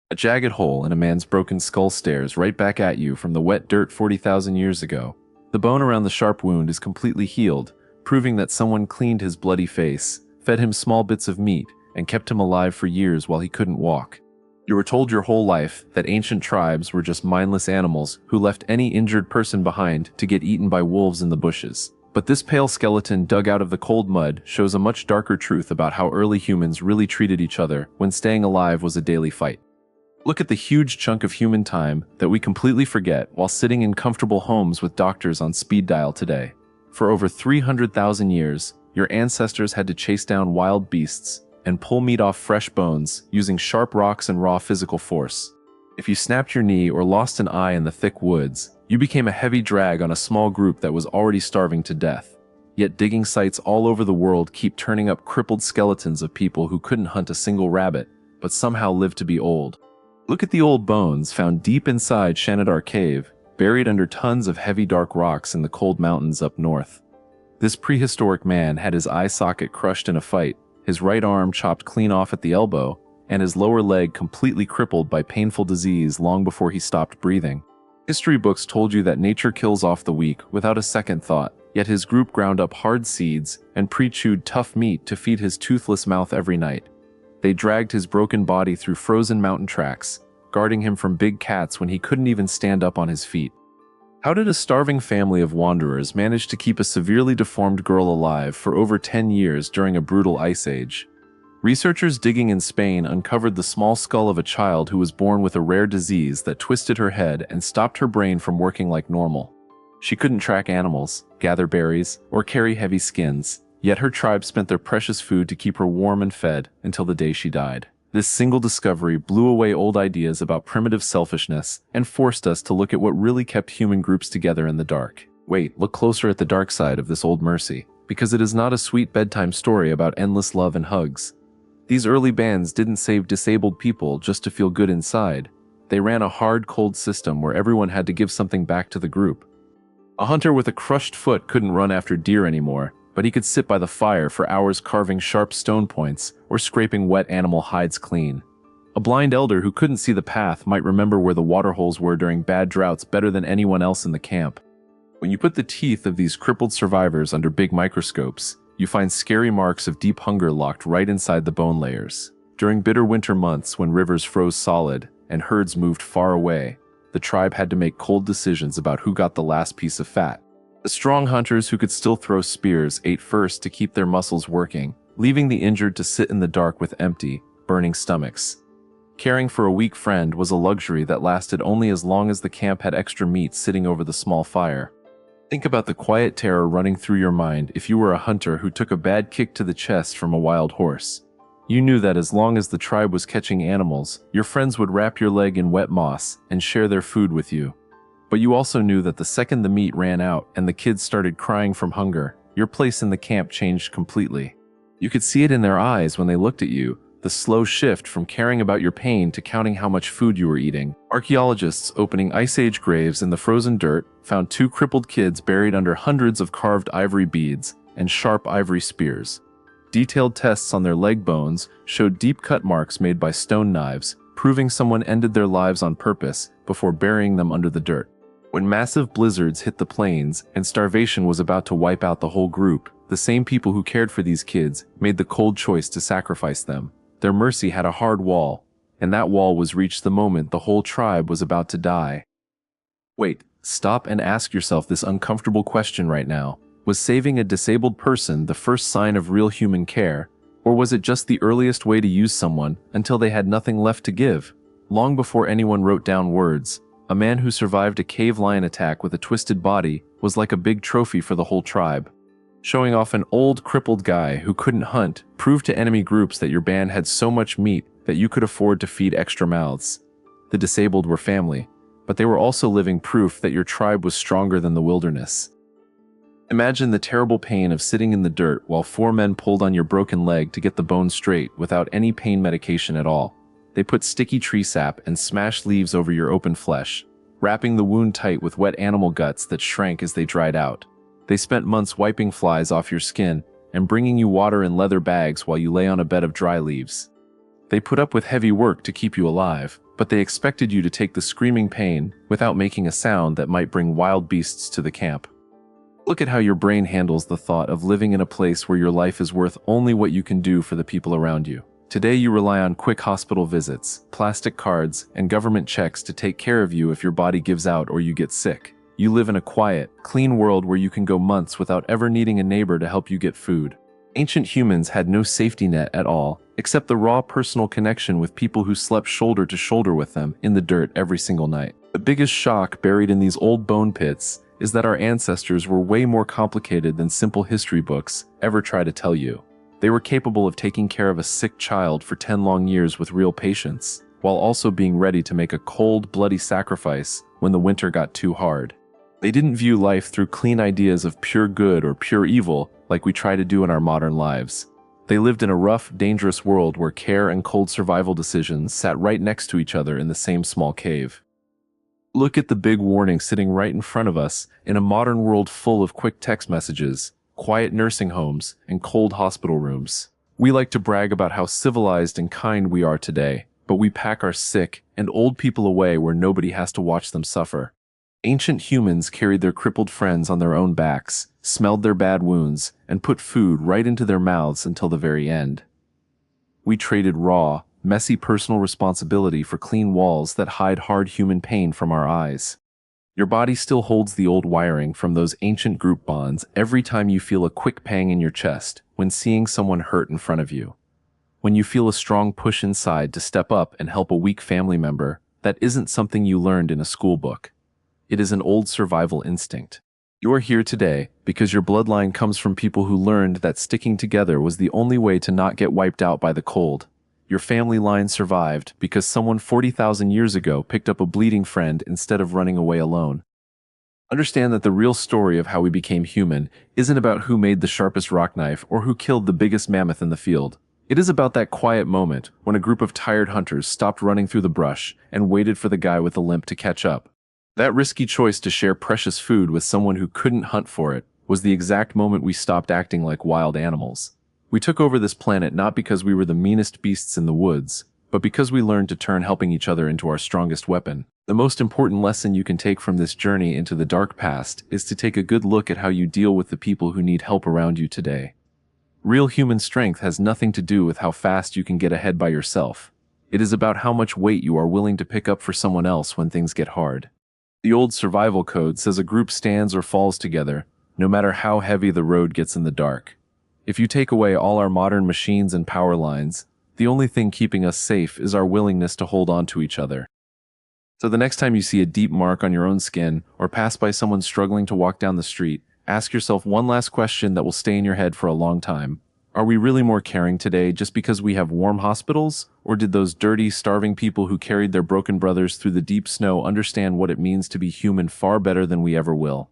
A jagged hole in a man's broken skull stares right back at you from the wet dirt 40,000 years ago. The bone around the sharp wound is completely healed, proving that someone cleaned his bloody face, fed him small bits of meat, and kept him alive for years while he couldn't walk. You were told your whole life that ancient tribes were just mindless animals who left any injured person behind to get eaten by wolves in the bushes. But this pale skeleton dug out of the cold mud shows a much darker truth about how early humans really treated each other when staying alive was a daily fight. Look at the huge chunk of human time that we completely forget while sitting in comfortable homes with doctors on speed dial today. For over 300,000 years, your ancestors had to chase down wild beasts and pull meat off fresh bones using sharp rocks and raw physical force. If you snapped your knee or lost an eye in the thick woods, you became a heavy drag on a small group that was already starving to death. Yet digging sites all over the world keep turning up crippled skeletons of people who couldn't hunt a single rabbit, but somehow lived to be old. Look at the old bones found deep inside Shanidar Cave, buried under tons of heavy dark rocks in the cold mountains up north. This prehistoric man had his eye socket crushed in a fight, his right arm chopped clean off at the elbow, and his lower leg completely crippled by painful disease long before he stopped breathing. History books told you that nature kills off the weak without a second thought, yet his group ground up hard seeds and pre-chewed tough meat to feed his toothless mouth every night. They dragged his broken body through frozen mountain tracks, guarding him from big cats when he couldn't even stand up on his feet. How did a starving family of wanderers manage to keep a severely deformed girl alive for over 10 years during a brutal ice age? Researchers digging in Spain uncovered the small skull of a child who was born with a rare disease that twisted her head and stopped her brain from working like normal. She couldn't track animals, gather berries, or carry heavy skins, yet her tribe spent their precious food to keep her warm and fed until the day she died. This single discovery blew away old ideas about primitive selfishness and forced us to look at what really kept human groups together in the dark. Wait, look closer at the dark side of this old mercy, because it is not a sweet bedtime story about endless love and hugs. These early bands didn't save disabled people just to feel good inside. They ran a hard, cold system where everyone had to give something back to the group. A hunter with a crushed foot couldn't run after deer anymore, but he could sit by the fire for hours carving sharp stone points or scraping wet animal hides clean. A blind elder who couldn't see the path might remember where the waterholes were during bad droughts better than anyone else in the camp. When you put the teeth of these crippled survivors under big microscopes, you find scary marks of deep hunger locked right inside the bone layers. During bitter winter months when rivers froze solid and herds moved far away, the tribe had to make cold decisions about who got the last piece of fat. The strong hunters who could still throw spears ate first to keep their muscles working, leaving the injured to sit in the dark with empty, burning stomachs. Caring for a weak friend was a luxury that lasted only as long as the camp had extra meat sitting over the small fire. Think about the quiet terror running through your mind if you were a hunter who took a bad kick to the chest from a wild horse. You knew that as long as the tribe was catching animals, your friends would wrap your leg in wet moss and share their food with you. But you also knew that the second the meat ran out and the kids started crying from hunger, your place in the camp changed completely. You could see it in their eyes when they looked at you, the slow shift from caring about your pain to counting how much food you were eating. Archaeologists opening Ice Age graves in the frozen dirt found 2 crippled kids buried under hundreds of carved ivory beads and sharp ivory spears. Detailed tests on their leg bones showed deep cut marks made by stone knives, proving someone ended their lives on purpose before burying them under the dirt. When massive blizzards hit the plains and starvation was about to wipe out the whole group, the same people who cared for these kids made the cold choice to sacrifice them. Their mercy had a hard wall, and that wall was reached the moment the whole tribe was about to die. Wait, stop and ask yourself this uncomfortable question right now. Was saving a disabled person the first sign of real human care, or was it just the earliest way to use someone until they had nothing left to give? Long before anyone wrote down words, a man who survived a cave lion attack with a twisted body was like a big trophy for the whole tribe. Showing off an old, crippled guy who couldn't hunt proved to enemy groups that your band had so much meat that you could afford to feed extra mouths. The disabled were family, but they were also living proof that your tribe was stronger than the wilderness. Imagine the terrible pain of sitting in the dirt while 4 men pulled on your broken leg to get the bone straight without any pain medication at all. They put sticky tree sap and smashed leaves over your open flesh, wrapping the wound tight with wet animal guts that shrank as they dried out. They spent months wiping flies off your skin and bringing you water in leather bags while you lay on a bed of dry leaves. They put up with heavy work to keep you alive, but they expected you to take the screaming pain without making a sound that might bring wild beasts to the camp. Look at how your brain handles the thought of living in a place where your life is worth only what you can do for the people around you. Today you rely on quick hospital visits, plastic cards, and government checks to take care of you if your body gives out or you get sick. You live in a quiet, clean world where you can go months without ever needing a neighbor to help you get food. Ancient humans had no safety net at all, except the raw personal connection with people who slept shoulder to shoulder with them in the dirt every single night. The biggest shock buried in these old bone pits is that our ancestors were way more complicated than simple history books ever try to tell you. They were capable of taking care of a sick child for 10 long years with real patience, while also being ready to make a cold, bloody sacrifice when the winter got too hard. They didn't view life through clean ideas of pure good or pure evil like we try to do in our modern lives. They lived in a rough, dangerous world where care and cold survival decisions sat right next to each other in the same small cave. Look at the big warning sitting right in front of us in a modern world full of quick text messages, quiet nursing homes, and cold hospital rooms. We like to brag about how civilized and kind we are today, but we pack our sick and old people away where nobody has to watch them suffer. Ancient humans carried their crippled friends on their own backs, smelled their bad wounds, and put food right into their mouths until the very end. We traded raw, messy personal responsibility for clean walls that hide hard human pain from our eyes. Your body still holds the old wiring from those ancient group bonds every time you feel a quick pang in your chest when seeing someone hurt in front of you. When you feel a strong push inside to step up and help a weak family member, that isn't something you learned in a school book. It is an old survival instinct. You're here today because your bloodline comes from people who learned that sticking together was the only way to not get wiped out by the cold. Your family line survived because someone 40,000 years ago picked up a bleeding friend instead of running away alone. Understand that the real story of how we became human isn't about who made the sharpest rock knife or who killed the biggest mammoth in the field. It is about that quiet moment when a group of tired hunters stopped running through the brush and waited for the guy with the limp to catch up. That risky choice to share precious food with someone who couldn't hunt for it was the exact moment we stopped acting like wild animals. We took over this planet not because we were the meanest beasts in the woods, but because we learned to turn helping each other into our strongest weapon. The most important lesson you can take from this journey into the dark past is to take a good look at how you deal with the people who need help around you today. Real human strength has nothing to do with how fast you can get ahead by yourself. It is about how much weight you are willing to pick up for someone else when things get hard. The old survival code says a group stands or falls together, no matter how heavy the road gets in the dark. If you take away all our modern machines and power lines, the only thing keeping us safe is our willingness to hold on to each other. So the next time you see a deep mark on your own skin or pass by someone struggling to walk down the street, ask yourself one last question that will stay in your head for a long time. Are we really more caring today just because we have warm hospitals? Or did those dirty, starving people who carried their broken brothers through the deep snow understand what it means to be human far better than we ever will?